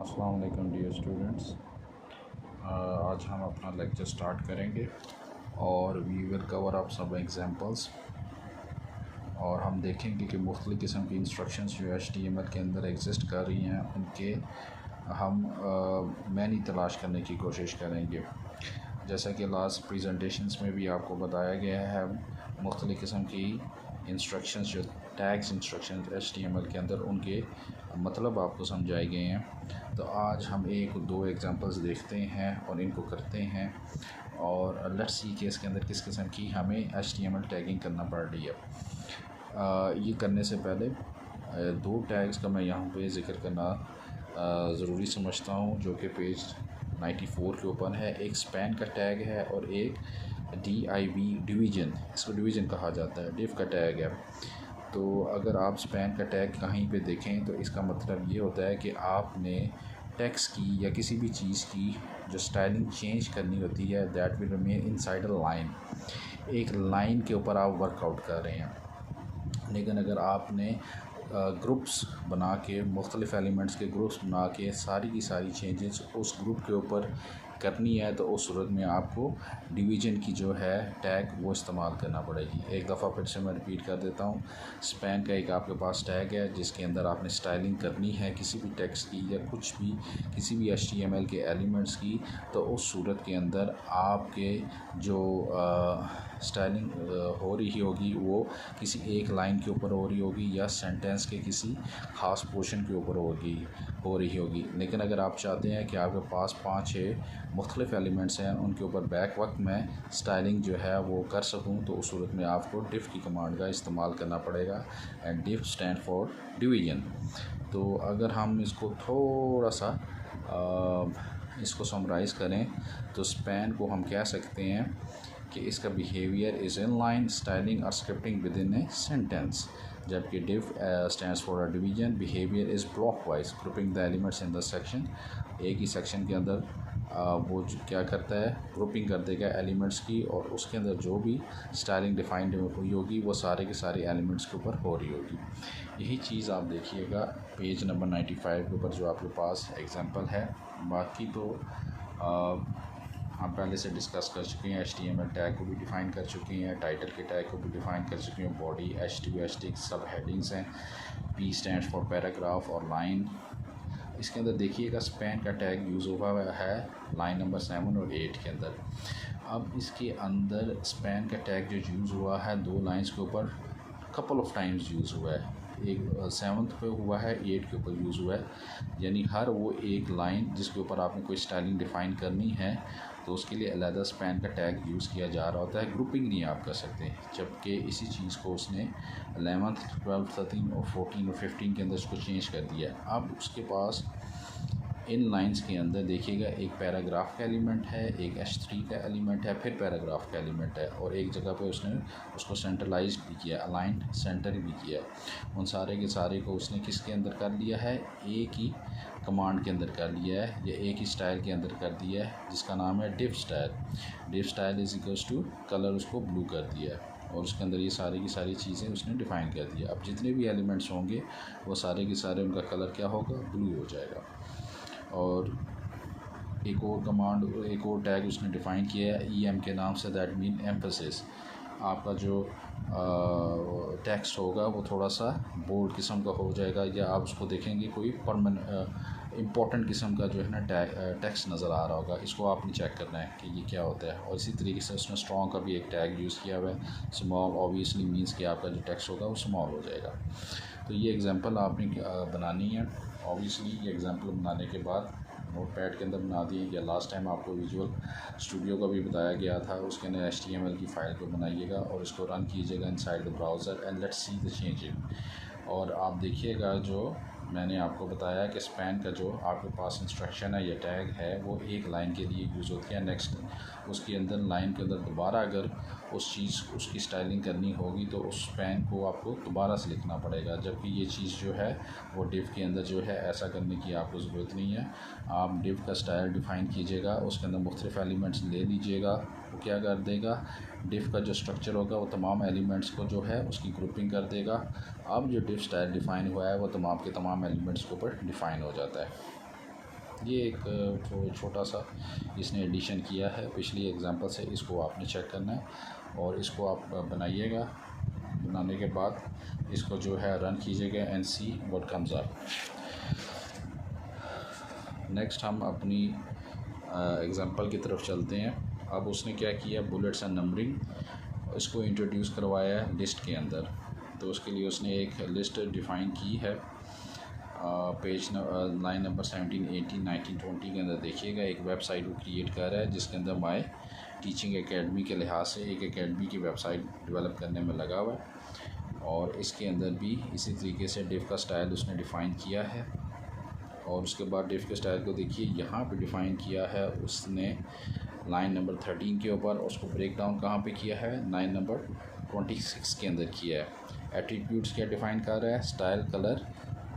अस्सलाम वालेकुम dear students. आज हम अपना लेक्चर स्टार्ट करेंगे और we will cover up some examples और हम देखेंगे कि मुख्तलिफ़ किस्म की इंस्ट्रक्शंस जो HTML के अंदर एग्जिस्ट कर रही हैं उनके हम मैनी तलाश करने की कोशिश करेंगे। जैसा कि लास्ट प्रेजेंटेशंस में भी आपको बताया गया है, मुख्तलिफ़ किस्म की इंस्ट्रक्शंस जो टैग्स इंस्ट्रक्शंस HTML के अंदर उनके मतलब आपको समझाए गए हैं। तो आज हम एक दो एग्जांपल्स देखते हैं और इनको करते हैं और लेट्स सी कि इसके अंदर किस किस्म की हमें HTML टैगिंग करना पड़ रही है। ये करने से पहले दो टैग्स का मैं यहाँ पे ज़िक्र करना ज़रूरी समझता हूँ, जो कि पेज 94 के ऊपर है। एक स्पैन का टैग है और एक DIV डिवीज़न, इसको डिवीज़न कहा जाता है, डिव का टैग है। तो अगर आप स्पैन का टैग कहीं पे देखें तो इसका मतलब ये होता है कि आपने टेक्स्ट की या किसी भी चीज़ की जो स्टाइलिंग चेंज करनी होती है, that will remain inside a line. एक लाइन के ऊपर आप वर्कआउट कर रहे हैं। लेकिन अगर आपने ग्रुप्स बना के, मुख्तलिफ़ एलिमेंट्स के ग्रुप्स बना के सारी की सारी चेंजेस उस ग्रुप के ऊपर करनी है, तो उस सूरत में आपको डिवीज़न की जो है टैग वो इस्तेमाल करना पड़ेगी। एक दफ़ा फिर से मैं रिपीट कर देता हूँ। स्पैन का एक आपके पास टैग है जिसके अंदर आपने स्टाइलिंग करनी है किसी भी टेक्स्ट की या कुछ भी किसी भी HTML के एलिमेंट्स की, तो उस सूरत के अंदर आपके जो स्टाइलिंग हो रही होगी वो किसी एक लाइन के ऊपर हो रही होगी या सेंटेंस के किसी ख़ास पोर्शन के ऊपर हो रही होगी। लेकिन अगर आप चाहते हैं कि आपके पास 5-6 मुख्तलिफ़ एलिमेंट्स हैं, उनके ऊपर बैक वक्त में स्टाइलिंग जो है वो कर सकूं, तो उस सूरत में आपको डिफ की कमांड का इस्तेमाल करना पड़ेगा। And diff stand for division. तो अगर हम इसको थोड़ा सा इसको समराइज़ करें तो स्पैन को हम कह सकते हैं कि इसका behaviour is inline styling और scripting with in a sentence, जबकि div stands for a division, behaviour is block wise grouping the elements in the section. एक ही सेक्शन के अंदर वो क्या करता है, ग्रुपिंग कर देगा एलिमेंट्स की, और उसके अंदर जो भी स्टाइलिंग डिफाइंड हुई होगी वो सारे के सारे एलिमेंट्स के ऊपर हो रही होगी। यही चीज़ आप देखिएगा पेज नंबर 95 के ऊपर जो आपके पास एग्जांपल है। बाकी तो हम पहले से डिस्कस कर चुके हैं। HTML टैग को भी डिफ़ाइन कर चुके हैं, टाइटल के टैग को भी डिफ़ाइन कर चुके हैं, बॉडी H2 सब हेडिंग्स हैं, P स्टैंड्स फॉर पैराग्राफ और लाइन। इसके अंदर देखिएगा स्पैन का टैग यूज़ हुआ है लाइन नंबर 7 और 8 के अंदर। अब इसके अंदर स्पैन का टैग जो यूज़ हुआ है दो लाइंस के ऊपर कपल ऑफ टाइम्स यूज़ हुआ है। एक 7th पे हुआ है, 8 के ऊपर यूज़ हुआ है। यानी हर वो एक लाइन जिसके ऊपर आपने कोई स्टाइलिंग डिफ़ाइन करनी है तो उसके लिए अलहदा स्पैन का टैग यूज़ किया जा रहा होता है। ग्रुपिंग नहीं आप कर सकते, जबकि इसी चीज़ को उसने 11th, 12th, 13 और 14 और 15 के अंदर उसको चेंज कर दिया। अब उसके पास इन लाइंस के अंदर देखिएगा एक पैराग्राफ का एलिमेंट है, एक H3 का एलिमेंट है, फिर पैराग्राफ का एलिमेंट है, और एक जगह पे उसने उसको सेंट्रलाइज भी किया, अलाइन सेंटर भी किया। उन सारे के सारे को उसने किसके अंदर कर लिया है, एक ही कमांड के अंदर कर लिया है या एक ही स्टाइल के अंदर कर दिया है, जिसका नाम है div style. Div style is equals to colour उसको ब्लू कर दिया है, और उसके अंदर ये सारी की सारी चीज़ें उसने डिफ़ाइन कर दिया। अब जितने भी एलिमेंट्स होंगे वो सारे के सारे उनका कलर क्या होगा, ब्लू हो जाएगा। और एक और कमांड, एक और टैग उसने डिफ़ाइन किया है EM के नाम से, दैट मीन एम्फेसिस। आपका जो टेक्स्ट होगा वो थोड़ा सा बोल्ड किस्म का हो जाएगा, या आप उसको देखेंगे कोई इम्पोर्टेंट किस्म का जो है ना टेक्स्ट नज़र आ रहा होगा। इसको आपने चेक करना है कि ये क्या होता है। और इसी तरीके से उसने स्ट्रॉन्ग का भी एक टैग यूज़ किया हुआ है। स्मॉल ऑब्वियसली मीन्स कि आपका जो टेक्स्ट होगा वो स्मॉल हो जाएगा। तो ये एग्जांपल आपने बनानी है। ऑब्वियसली ये एग्जांपल बनाने के बाद नोटपैड के अंदर बना दिए, या लास्ट टाइम आपको विजुअल स्टूडियो का भी बताया गया था, उसके अंदर HTML की फ़ाइल को बनाइएगा और इसको रन कीजिएगा inside the browser and let's see the changing. और आप देखिएगा जो मैंने आपको बताया कि स्पैन का जो आपके पास इंस्ट्रक्शन है या टैग है वो एक लाइन के लिए यूज़ होती है। नेक्स्ट उसके अंदर लाइन के अंदर दोबारा अगर उस चीज़ उसकी स्टाइलिंग करनी होगी तो उस स्पैन को आपको दोबारा से लिखना पड़ेगा, जबकि ये चीज़ जो है वो डिव के अंदर जो है ऐसा करने की आपको ज़रूरत नहीं है। आप डिव का स्टाइल डिफ़ाइन कीजिएगा, उसके अंदर मुख्तलिफ़ एलिमेंट्स ले लीजिएगा, वो क्या कर देगा, डिव का जो स्ट्रक्चर होगा वो तमाम एलिमेंट्स को जो है उसकी ग्रुपिंग कर देगा। अब जो डिव स्टाइल डिफ़ाइन हुआ है वो तमाम के तमाम एलिमेंट्स के ऊपर डिफ़ाइन हो जाता है। ये एक छोटा सा इसने एडिशन किया है पिछली एग्जांपल से, इसको आपने चेक करना है और इसको आप बनाइएगा। बनाने के बाद इसको जो है रन कीजिएगा and see what comes up. Next हम अपनी एग्जांपल की तरफ चलते हैं। अब उसने क्या किया, बुलेट्स एंड नंबरिंग इसको इंट्रोड्यूस करवाया है लिस्ट के अंदर। तो उसके लिए उसने एक लिस्ट डिफ़ाइन की है। पेज लाइन नंबर 17, 18, 19, 20 के अंदर देखिएगा एक वेबसाइट वो क्रिएट कर रहा है जिसके अंदर माय टीचिंग एकेडमी के लिहाज से एक एकेडमी की वेबसाइट डेवलप करने में लगा हुआ है। और इसके अंदर भी इसी तरीके से डिव का स्टाइल उसने डिफ़ाइन किया है। और उसके बाद डिव के स्टाइल को देखिए यहाँ पे डिफ़ाइन किया है उसने लाइन नंबर 13 के ऊपर। उसको ब्रेक डाउन कहाँ पे किया है, लाइन नंबर 26 के अंदर किया है। एट्रीब्यूट्स क्या डिफ़ाइन कर रहा है, स्टाइल कलर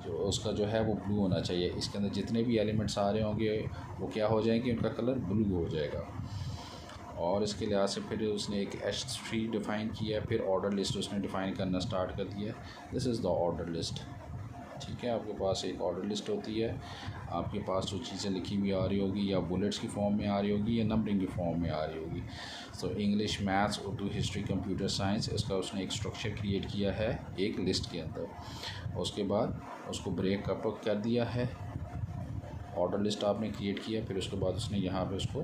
जो उसका जो है वो ब्लू होना चाहिए। इसके अंदर जितने भी एलिमेंट्स आ रहे होंगे वो क्या हो जाएंगे, उनका कलर ब्लू हो जाएगा। और इसके लिहाज से फिर उसने एक H3 डिफ़ाइन किया है। फिर ऑर्डर लिस्ट उसने डिफ़ाइन करना स्टार्ट कर दिया। This is the order list. ठीक है, आपके पास एक ऑर्डर लिस्ट होती है। आपके पास जो चीज़ें लिखी हुई आ रही होगी या बुलेट्स की फॉर्म में आ रही होगी या नंबरिंग की फॉर्म में आ रही होगी। तो English, maths, Urdu, history, computer science, इसका उसने एक स्ट्रक्चर क्रिएट किया है एक लिस्ट के अंदर। उसके बाद उसको ब्रेक अप कर दिया है। ऑर्डर लिस्ट आपने क्रिएट किया, फिर उसके बाद उसने यहाँ पे उसको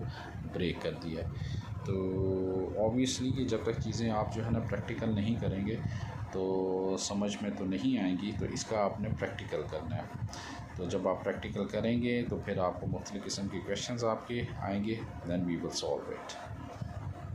ब्रेक कर दिया। तो ऑब्वियसली कि जब तक चीज़ें आप जो है ना प्रैक्टिकल नहीं करेंगे तो समझ में तो नहीं आएंगी। तो इसका आपने प्रैक्टिकल करना है। तो जब आप प्रैक्टिकल करेंगे तो फिर आपको मुख्तलिफ़ किस्म के क्वेश्चंस आपके आएंगे, then we will solve it.